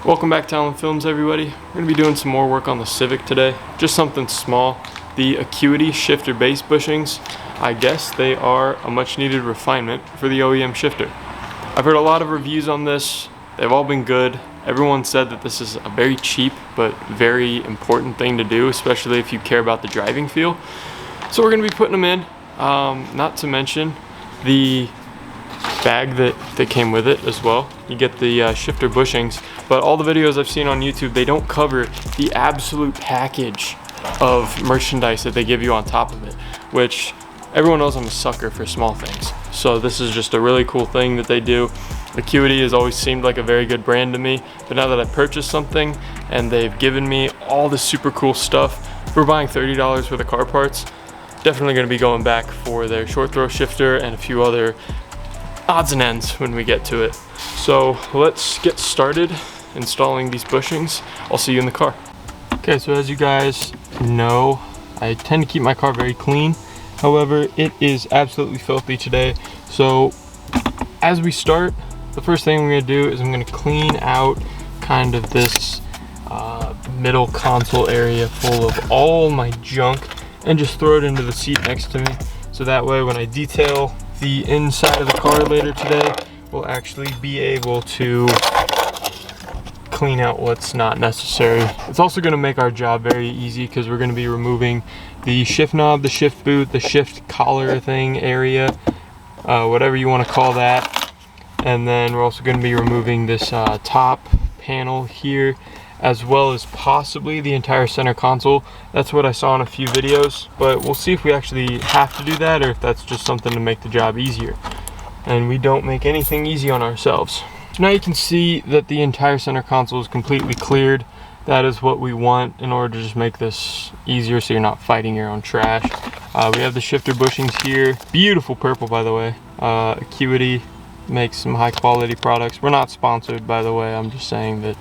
Welcome back to Allen Films, everybody. We're going to be doing some more work on the Civic today. Just something small. The Acuity shifter base bushings. I guess they are a much needed refinement for the OEM shifter. I've heard a lot of reviews on this. They've all been good. Everyone said that this is a very cheap but very important thing to do, especially if you care about the driving feel. So we're going to be putting them in. Not to mention the bag that came with it as well. You get the shifter bushings, but all the videos I've seen on YouTube, they don't cover the absolute package of merchandise that they give you on top of it, which everyone knows I'm a sucker for small things. So this is just a really cool thing that they do. Acuity has always seemed like a very good brand to me, but now that I've purchased something and they've given me all this super cool stuff, we're buying $30 worth of car parts. Definitely going to be going back for their short throw shifter and a few other odds and ends when we get to it. So let's get started installing these bushings. I'll see you in the car. Okay, so as you guys know, I tend to keep my car very clean. However, it is absolutely filthy today. So as we start, the first thing we're gonna do is I'm gonna clean out kind of this middle console area full of all my junk and just throw it into the seat next to me. So that way when I detail the inside of the car later today, we'll actually be able to clean out what's not necessary. It's also going to make our job very easy because we're going to be removing the shift knob, the shift boot, the shift collar thing area, whatever you want to call that. And then we're also going to be removing this top panel here, as well as possibly the entire center console. That's what I saw in a few videos, but we'll see if we actually have to do that or if that's just something to make the job easier. And we don't make anything easy on ourselves. So now you can see that the entire center console is completely cleared. That is what we want in order to just make this easier so you're not fighting your own trash. We have the shifter bushings here. Beautiful purple, by the way. Acuity makes some high quality products. We're not sponsored, by the way. I'm just saying that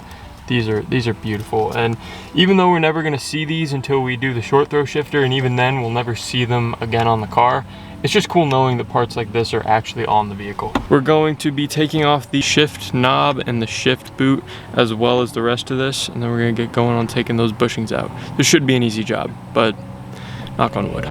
these are beautiful, and even though we're never going to see these until we do the short throw shifter, and even then we'll never see them again on the car, it's just cool knowing that parts like this are actually on the vehicle. We're going to be taking off the shift knob and the shift boot as well as the rest of this, and then we're going to get going on taking those bushings out. This should be an easy job, but knock on wood.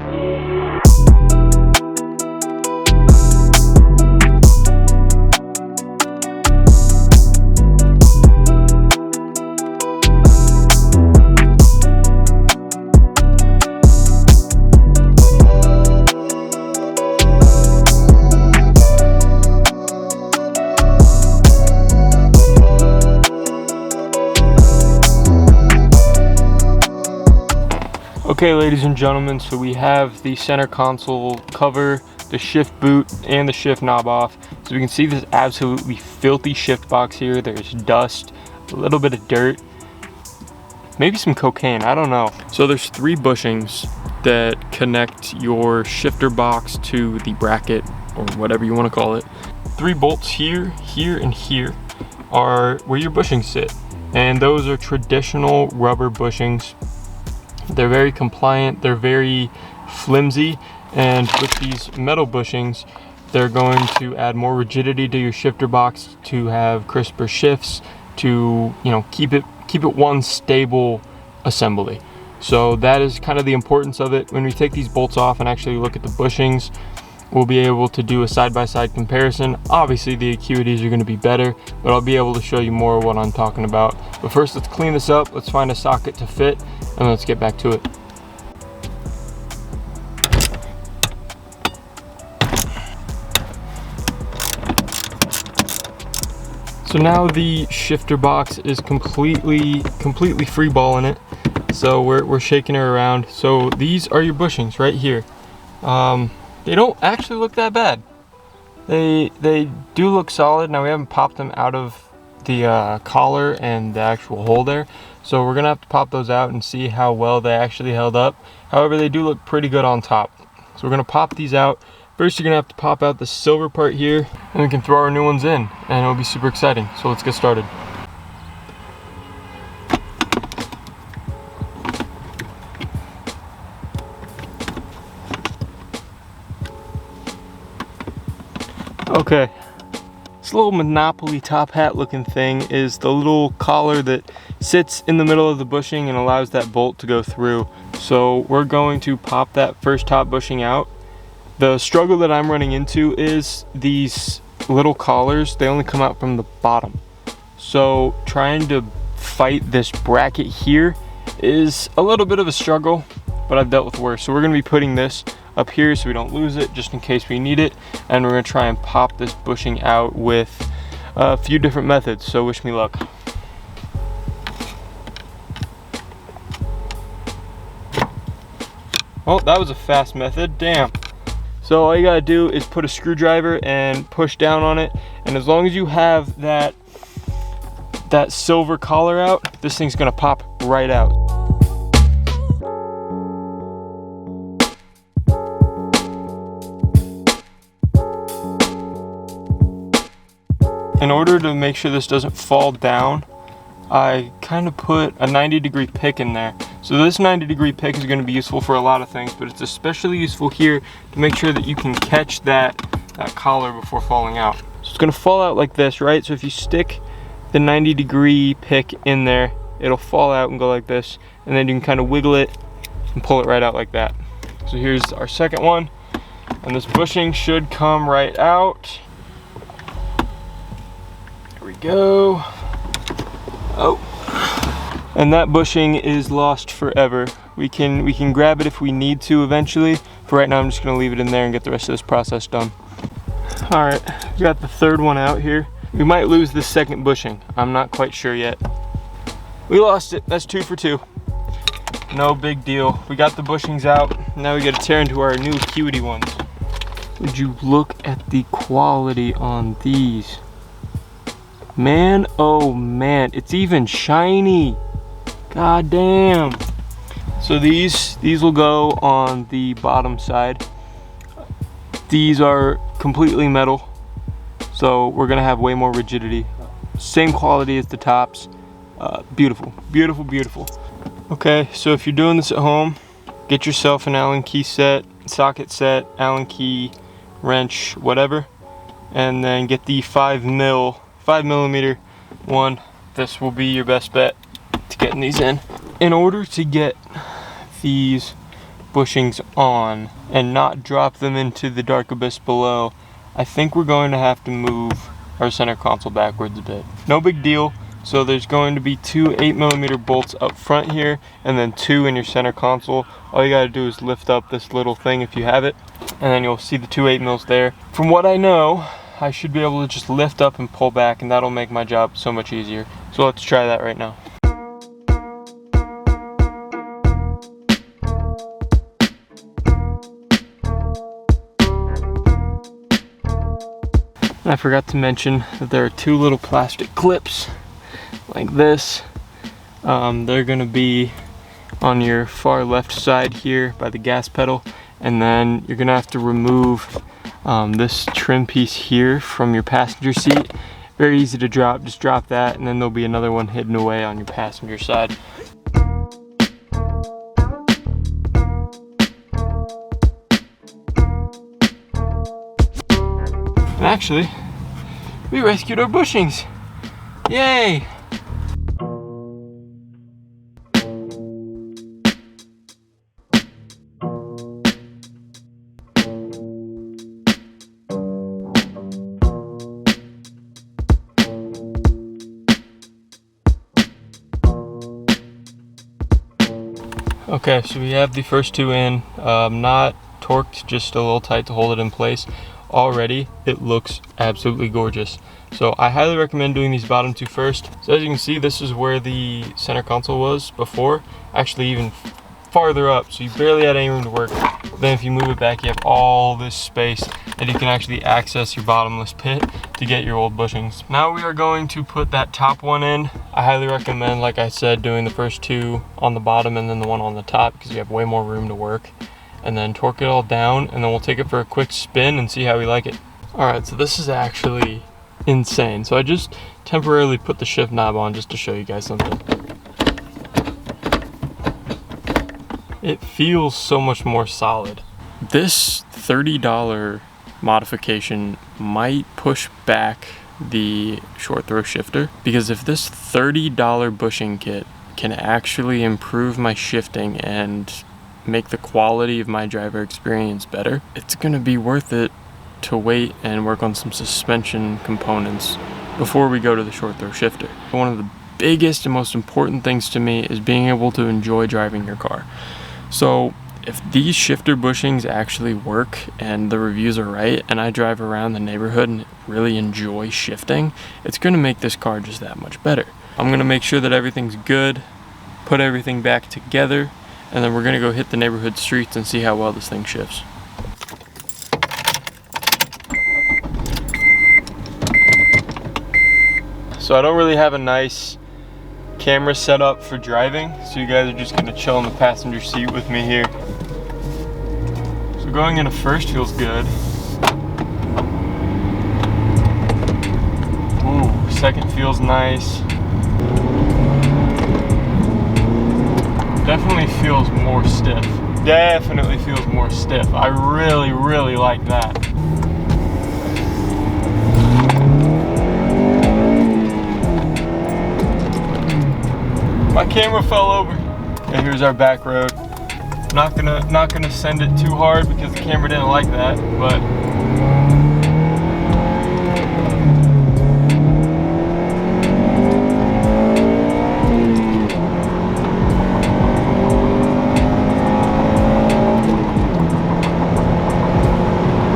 Okay, ladies and gentlemen, so we have the center console cover, the shift boot, and the shift knob off. So we can see this absolutely filthy shift box here. There's dust, a little bit of dirt, maybe some cocaine, I don't know. So there's 3 bushings that connect your shifter box to the bracket, or whatever you want to call it. 3 bolts here, here, and here are where your bushings sit. And those are traditional rubber bushings. They're very compliant, they're very flimsy, and with these metal bushings, they're going to add more rigidity to your shifter box to have crisper shifts, to, you know, keep it one stable assembly. So that is kind of the importance of it. When we take these bolts off and actually look at the bushings, we'll be able to do a side-by-side comparison. Obviously the Acuities are going to be better, but I'll be able to show you more of what I'm talking about. But first, let's clean this up, let's find a socket to fit, and let's get back to it. So now the shifter box is completely free balling it. So we're shaking her around. So these are your bushings right here. They don't actually look that bad. They do look solid. Now we haven't popped them out of the collar and the actual hole there. So we're gonna have to pop those out and see how well they actually held up. However, they do look pretty good on top. So we're gonna pop these out. First, you're gonna have to pop out the silver part here, and we can throw our new ones in, and it'll be super exciting. So let's get started. Okay, This little Monopoly top hat looking thing is the little collar that sits in the middle of the bushing and allows that bolt to go through. So we're going to pop that first top bushing out. The struggle that I'm running into is these little collars, they only come out from the bottom. So trying to fight this bracket here is a little bit of a struggle, but I've dealt with worse. So we're gonna be putting this up here so we don't lose it, just in case we need it. And we're gonna try and pop this bushing out with a few different methods, so wish me luck. Oh, that was a fast method, damn. So all you gotta do is put a screwdriver and push down on it, and as long as you have that silver collar out, this thing's gonna pop right out. In order to make sure this doesn't fall down, I kind of put a 90-degree pick in there. So this 90-degree pick is going to be useful for a lot of things, but it's especially useful here to make sure that you can catch that collar before falling out. So it's going to fall out like this, right? So if you stick the 90-degree pick in there, it'll fall out and go like this, and then you can kind of wiggle it and pull it right out like that. So here's our second one, and this bushing should come right out. There we go. Oh, and that bushing is lost forever. We can grab it if we need to eventually. For right now, I'm just gonna leave it in there and get the rest of this process done. All right, we got the third one out here. We might lose the second bushing. I'm not quite sure yet. We lost it, that's 2 for 2. No big deal. We got the bushings out. Now we gotta tear into our new Acuity ones. Would you look at the quality on these? Man, oh man, it's even shiny. God damn. So these will go on the bottom side. These are completely metal, so we're gonna have way more rigidity. Same quality as the tops. Beautiful, beautiful, beautiful. Okay, so if you're doing this at home, get yourself an Allen key set, socket set, Allen key, wrench, whatever, and then get the 5mm one. This will be your best bet to getting these in. In order to get these bushings on and not drop them into the dark abyss below, I think we're going to have to move our center console backwards a bit. No big deal. So there's going to be 2 8mm bolts up front here, and then 2 in your center console. All you gotta do is lift up this little thing if you have it, and then you'll see the 2 8mm there. From what I know, I should be able to just lift up and pull back, and that'll make my job so much easier. So let's try that right now. And I forgot to mention that there are 2 little plastic clips like this. They're gonna be on your far left side here by the gas pedal, and then you're gonna have to remove this trim piece here from your passenger seat. Very easy to drop, just drop that, and then there'll be another one hidden away on your passenger side. And actually, we rescued our bushings. Yay! Okay, so we have the first 2 in, not torqued, just a little tight to hold it in place. Already, it looks absolutely gorgeous. So I highly recommend doing these bottom 2 first. So as you can see, this is where the center console was before, actually even farther up, so you barely had any room to work. Then if you move it back, you have all this space, and you can actually access your bottomless pit to get your old bushings. Now we are going to put that top one in. I highly recommend, like I said, doing the first 2 on the bottom and then the one on the top, because you have way more room to work. And then torque it all down, and then we'll take it for a quick spin and see how we like it. All right, so this is actually insane. So I just temporarily put the shift knob on just to show you guys something. It feels so much more solid. This $30 modification might push back the short throw shifter, because if this $30 bushing kit can actually improve my shifting and make the quality of my driver experience better, it's gonna be worth it to wait and work on some suspension components before we go to the short throw shifter. One of the biggest and most important things to me is being able to enjoy driving your car. So if these shifter bushings actually work and the reviews are right, and I drive around the neighborhood and really enjoy shifting, it's gonna make this car just that much better. I'm gonna make sure that everything's good, put everything back together, and then we're gonna go hit the neighborhood streets and see how well this thing shifts. So I don't really have a nice camera set up for driving, so you guys are just gonna chill in the passenger seat with me here. So going into first feels good. Ooh, second feels nice. Definitely feels more stiff. Definitely feels more stiff. I really, really like that. My camera fell over. Okay, here's our back road. Not gonna send it too hard because the camera didn't like that, but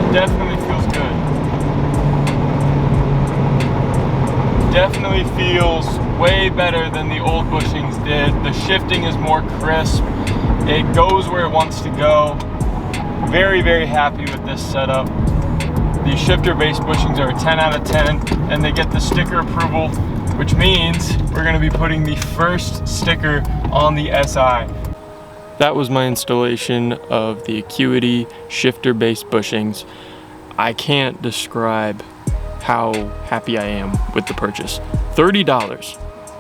it definitely feels good. Definitely feels way better than the old bushings did. The shifting is more crisp. It goes where it wants to go. Very, very happy with this setup. The shifter-based bushings are a 10 out of 10, and they get the sticker approval, which means we're gonna be putting the first sticker on the SI. That was my installation of the Acuity shifter-based bushings. I can't describe how happy I am with the purchase. $30.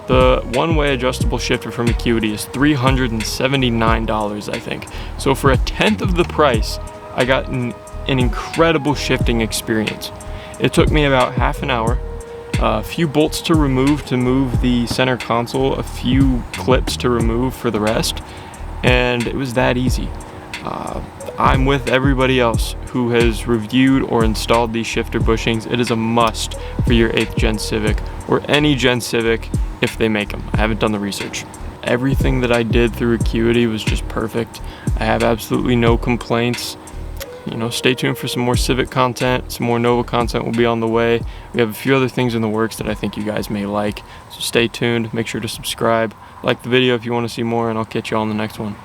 The one-way adjustable shifter from Acuity is $379, I think. So for a tenth of the price, I got an incredible shifting experience. It took me about half an hour, a few bolts to move the center console, a few clips to remove for the rest, and it was that easy. I'm with everybody else who has reviewed or installed these shifter bushings. It is a must for your 8th gen Civic or any gen Civic if they make them. I haven't done the research. Everything that I did through Acuity was just perfect. I have absolutely no complaints. You know, stay tuned for some more Civic content. Some more Nova content will be on the way. We have a few other things in the works that I think you guys may like. So stay tuned, make sure to subscribe, like the video if you want to see more, and I'll catch you all in the next one.